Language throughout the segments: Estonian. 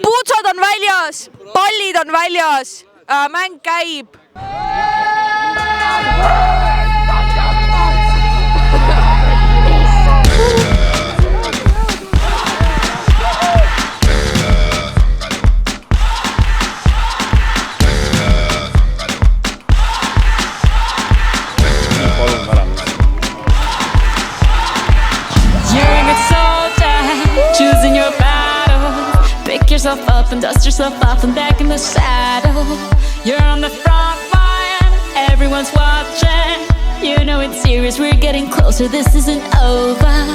Puutsad on väljas, pallid on väljas, mäng käib. Yourself up and dust yourself off and back in the saddle. You're on the front line, everyone's watching. You know it's serious, we're getting closer, this isn't over.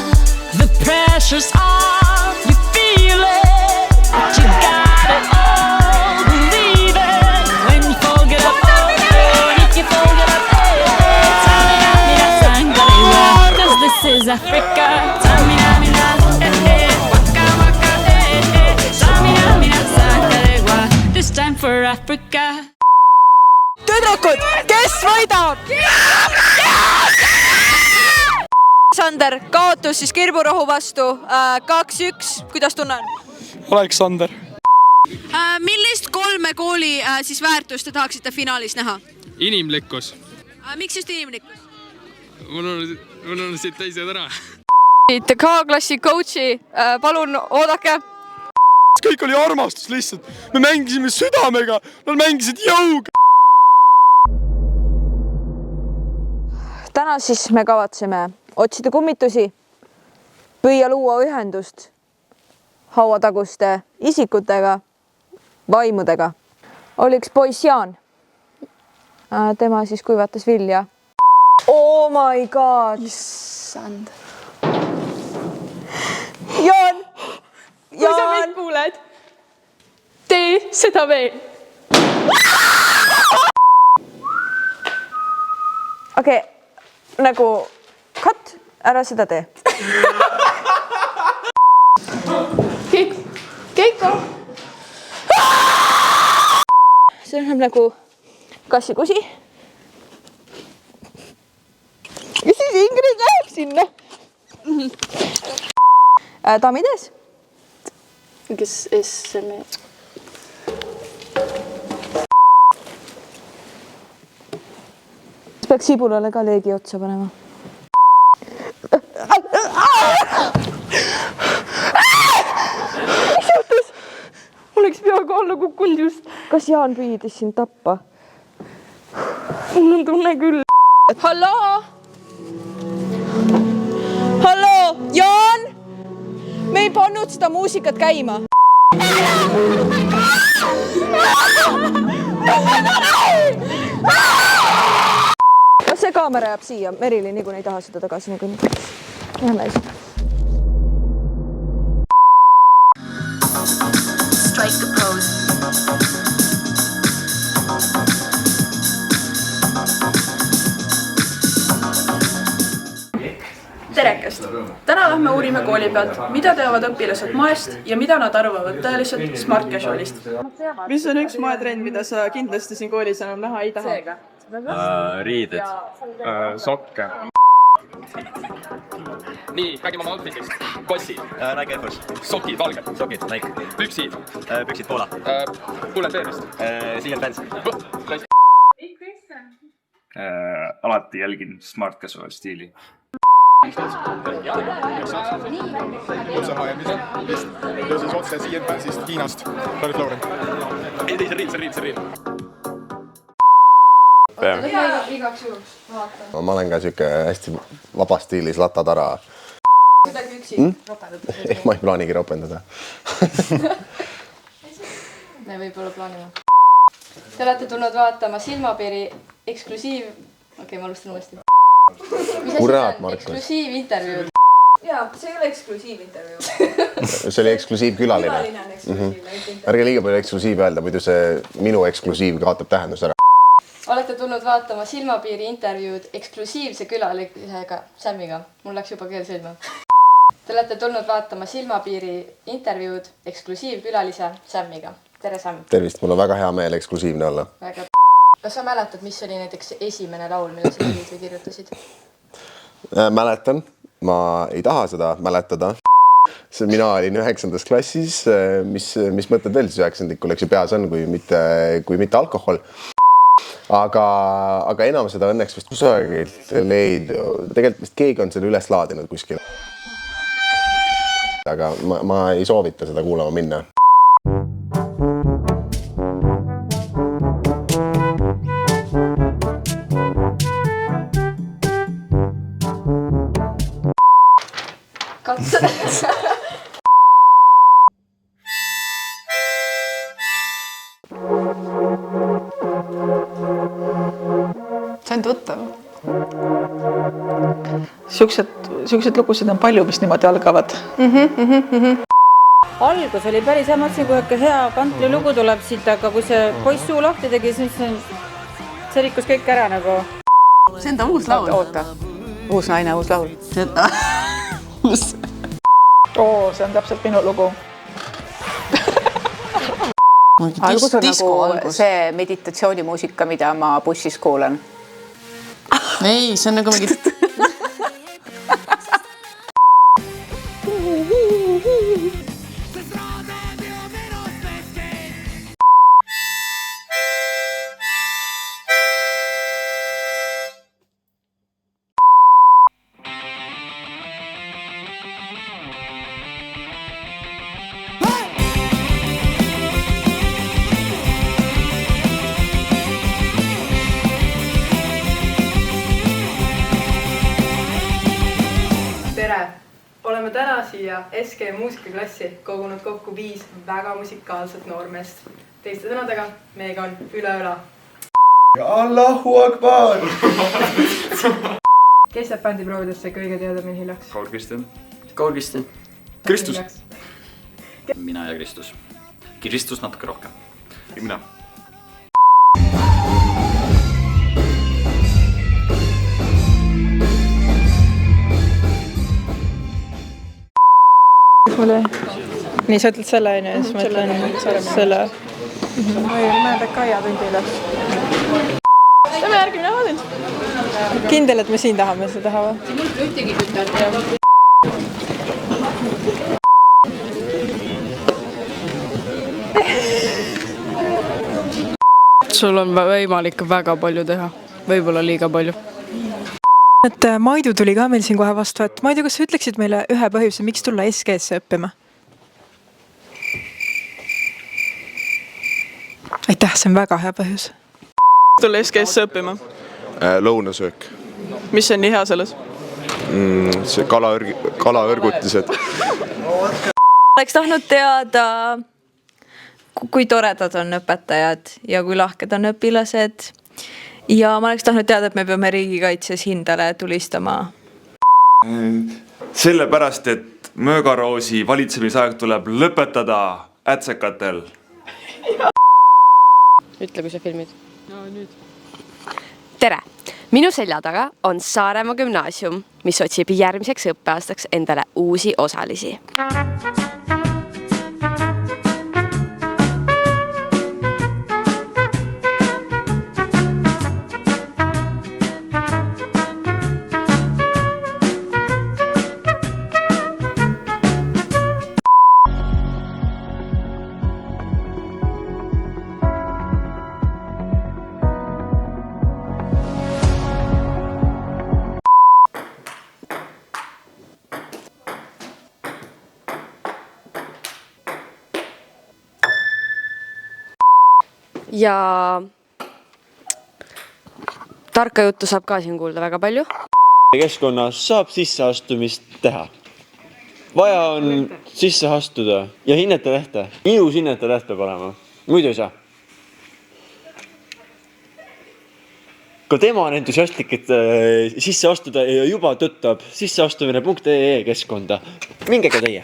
The pressure's on, you feel it, but you got it all, believe it. When you fold it up, oh, if you fold it up, hey, cause this is Africa. This time for Africa. Tüdrukud, kes võidab? Sander, kaotus siis Kirburohu vastu 2-1. Kuidas tunne on? Aleksander. Millist 3 kooli siis väärtust te tahaksite finaalis näha? Inimlikkus. Miks just inimlikkus? Mul on siit teised ära. K-klassi coachi, palun oodake. Kõik oli armastus lihtsalt. Me mängisime südamega, nad mängisid jõuga. Täna siis me kavatseme otsida kummitusi, püüa luua ühendust hauataguste isikutega, vaimudega. Oli üks poiss Jaan. Tema siis kuivatas vilja. Oh my god! Issand. Jaan! Kui sa meid kuuled, tee seda veel. Okei, nagu cut, ära seda tee. Keiko. See on nagu kassikusi. Ja siis Ingrid läheb sinna. Daamides. Kes SM... Peaks sibulale ka leegi otsa panema. Mis juhtus? Oleks peaga alla kukkunud just. Kas Jaan püüdis sind tappa? Mul on tunne küll. Halloo? Halloo, Jaan? Me ei pannud seda muusikat käima. See kaamera jääb siia. Merili niikuinii ei taha seda tagasi niikuinii. Lähme siis. Strike the pose. Terekest! Täna lähme uurime kooli pealt, mida teavad õpilased moest ja mida nad arvavad tõeliselt smart casualist. Mis on üks moetrend, mida sa kindlasti siin koolis enam näha ei taha? Riided. Sokke. Nii, räägime oma outfitist. Kossid. Nike Air Force. Sokid, valged. Sokid, Nike. Püksid. Püksid Poola. Bullet Bearist. Siia Pants. Alati jälgin smart casual stiili. Ja siis otse Siia Pantsist Hiinast. Ralph Lauren. Ei, see riid. Igaks juhuks vaatan. Ma olen ka siuke hästi vaba stiilis latatara. Kuidagi üksi ropendada. Ma ei plaanigi ropendada. Me võib-olla plaanime. Te olete tulnud vaatama Silmapiiri eksklusiiv... Okei, ma alustan uuesti. Kurat, Markus. Eksklusiivintervjuud. Jaa, see ei ole eksklusiivintervjuu. See oli eksklusiivkülaline. Külaline on eksklusiivne. Ärge liiga palju eksklusiiv öelda, muidu see minu eksklusiiv kaotab tähendus ära. Olete tulnud vaatama Silmapiiri intervjuud eksklusiivse külalisega Sämmiga. Mul läks juba keel silma. Te olete tulnud vaatama Silmapiiri intervjuud eksklusiivkülalise Sämmiga. Tere, Sämm. Tervist, mul on väga hea meel eksklusiivne olla. Väga Kas sa mäletad, mis oli näiteks esimene laul, mida sa tegid või kirjutasid? Mäletan. Ma ei taha seda mäletada. mina olin 9. klassis, mis mõtted veel siis 9-ndikul, eks ju peas on, kui mitte alkohol. Aga enam seda õnneks vist kusagilt leidu. Tegelikult vist keegi on selle üles laadinud kuskil. Aga ma ei soovita seda kuulama minna. See on tuttav. Siuksed lugusid on palju, mis niimoodi algavad. Algus oli päris hea, mõtlesin, kui ikka hea kantri lugu tuleb siit, aga kui see poiss suu lahti tegi, siis see rikkus kõik ära nagu. See on ta uus laul. Oota. Uus naine, uus laul. See on täpselt minu lugu. Algus on nagu see meditatsioonimuusika, mida ma bussis kuulan. Ei, see on nagu mingi... Oleme täna siia SK muusikaklassi kogunud kokku 5 väga musikaalset noormeest. Teiste sõnadega, meiega on üle. Allahu Akbar! Kes jääb bändiproovidesse kõige teadamini hiljaks? Kaur Kristjan. Kristus. Mina ja Kristus. Kristus natuke rohkem. Mina. Nii, sa ütled selle aine ja siis ma ütlen selle. Ma ei mäleta Kaia tundile. Lähme järgmine aadend. Kindel, et me siin tahame seda taha või? Siin mul ühtegi kütad. Sul on võimalik väga palju teha. Võib-olla liiga palju. Et Maidu tuli ka meil siin kohe vastu, et Maidu, kas sa ütleksid meile ühe põhjuse, miks tulla SK-sse õppima? Aitäh, see on väga hea põhjus. Tulla SK-sse õppima? Lõunasöök. Mis on nii hea selles? See kalaõrgutised. Oleks tahtnud teada, kui toredad on õpetajad ja kui lahked on õpilased. Ja ma oleks tahtnud teada, et me peame riigikaitses hindale tulistama. Sellepärast, et Möögaroosi valitsemisaeg tuleb lõpetada ätsekatel. Ütle, kui sa filmid. No, nüüd. Tere! Minu selja taga on Saaremaa gümnaasium, mis otsib järgmiseks õppeaastaks endale uusi osalisi. Ja tarka juttu saab ka siin kuulda väga palju. Keskkonnas saab sisseastumist teha. Vaja on sisse astuda ja hinnete lehte. Ilus hinnete leht peab olema. Muidu ei saa. Ka tema on entusiastlik, et sisse astuda ja juba tõttab sisseastumine.ee keskkonda. Minge ka teie.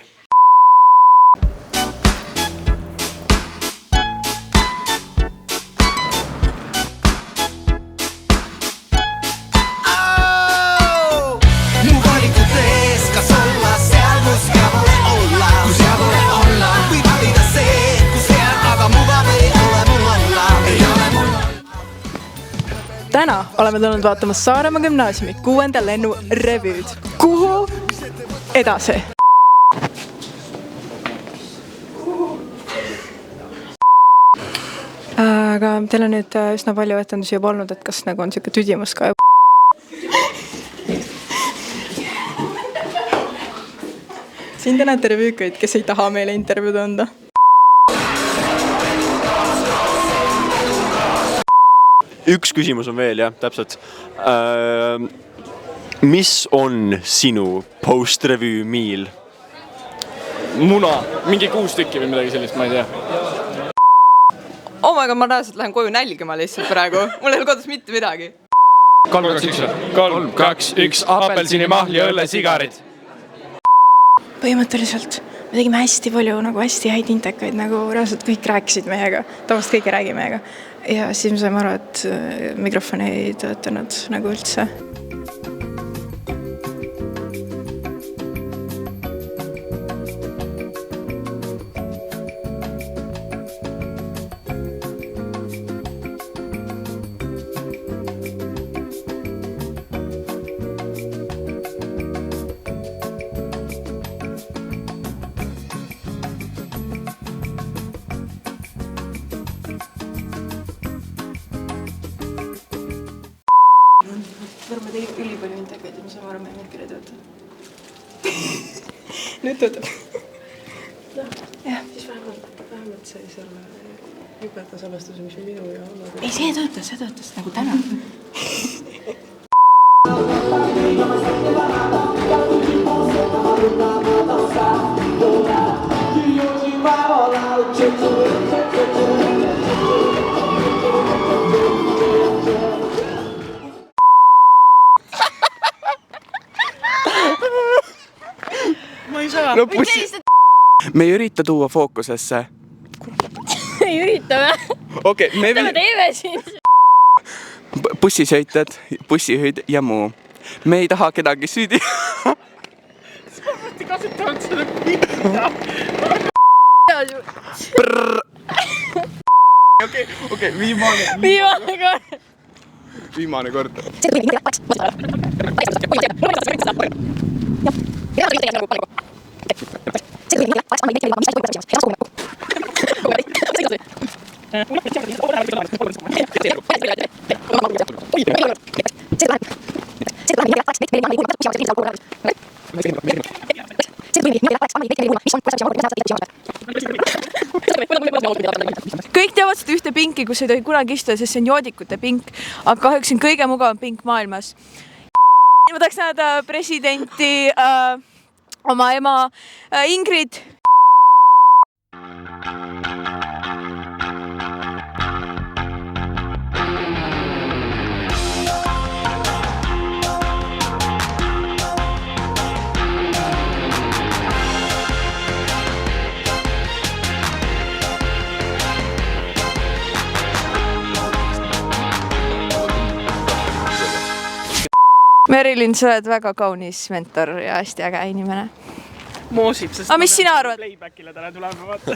Täna oleme tulnud vaatama Saaremaa gümnaasiumi 6. lennu revüüd. Kuhu edasi? aga teil on nüüd üsna palju etendusi juba olnud, et kas nagu on siuke tüdimus ka? Siin te näete revüükaid, kes ei taha meile intervjuud anda. Üks küsimus on veel, jah, täpselt. Mis on sinu post-revüü meal? Muna, mingi 6 tükki või midagi sellist, ma ei tea. Oh my god, ma reaalselt lähen koju nälgima lihtsalt praegu. Mul ei ole kodus mitte midagi. 3, 2, 1, apelsinimahl ja õllesigarid. Põhimõtteliselt me tegime hästi palju nagu hästi häid intekaid, nagu reaalselt kõik rääkisid meiega, tavaliselt kõik ei räägi meiega. Ja siis me saime aru, et mikrofon ei töötanud nagu üldse. Me tegime ülipalju intekaid ja me saame aru, meie mikker ei tööta. Nüüd töötab. Jah, siis vähemalt see selle jubeta salvestuse, mis on minu ja Anna. Ei, see töötas nagu täna. No me ei ürita tuua fookusesse. Ei ürita või? Okei, me teeme siin. Bussisõitjad, bussijuhid ja muu. Me ei taha kedagi süüdi. Sa mõtti kasutavad seda pinda. Okei, viimane kord. Viimane kord. Kõik teavad seda ühte pinki, kus ei tohi kunagi istuda, sest see on joodikute pink, aga kahjuks on kõige mugavam pink maailmas. Ma tahaks näeda presidenti, oma ema Ingrid. Merilin, sa oled väga kaunis mentor ja hästi äge inimene. Moosib, sest mis sina arvad? Playbackile täna tulema, vaata.